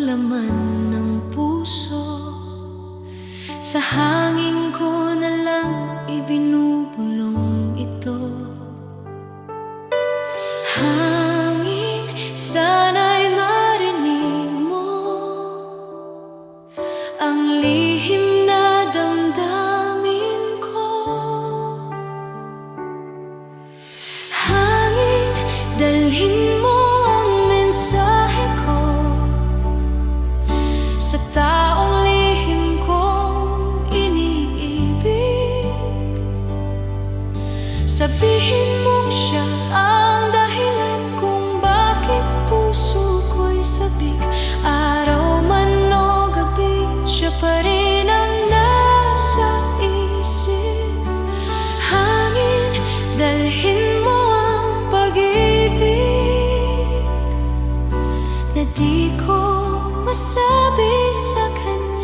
laman ng puso. Sa hangin ko na lang ibinubulong ito. Hangin, sana'y marinig mo ang lihim na damdamin ko. Hangin, dalhin mo ang mensahe ko sa taong lihim kong iniibig. Sabihin mong siya ang dahilan kung bakit puso ko'y sabik. Araw man o gabi, siya pa rin ang nasa isip. Hangin, dalhin mo ang pag-ibig na di ko masabi sa kanya.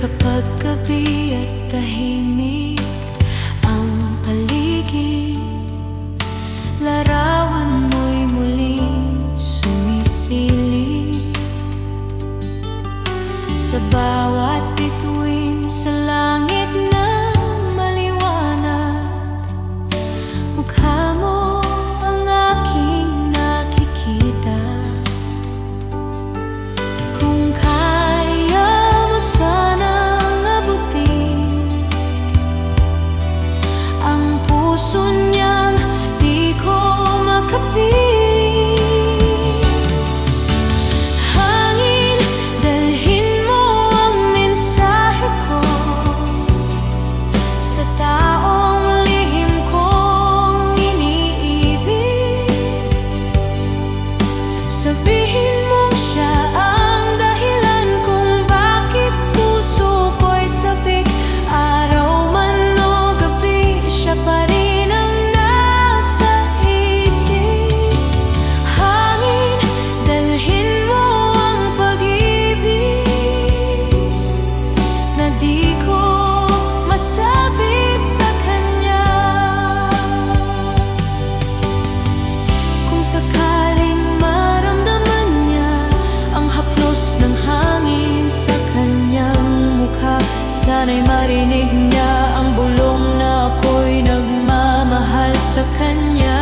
Kapag gabi at tahimik ang paligid, larawan mo'y muling sumisilip. Sa bawat bituin sa langit na maliwanag, mukha mo ang aking nakikita. Kung kaya mo sanang abutin ang puso niyang di ko makapili. Hangin, dalhin mo ang mensahe ko sa taong lihim kong iniibig. Sabihin mong siya ang dahilan kung bakit puso ko'y sabik. Araw man o gabi, siya pa rin ang nasa isip. Hangin, dalhin mo ang pag-ibig na di ko masabi sa kanya. Kung sakaling maramdaman niya ang haplos ng hangin sa kanyang mukha, sana'y marinig niya ang bulong na ako'y nagmamahal sa kanya.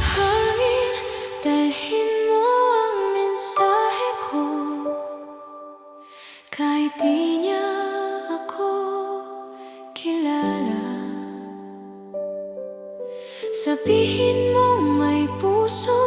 Hangin, dalhin mo ang mensahe ko kahit di niya ako kilala. Sabihin mong may puso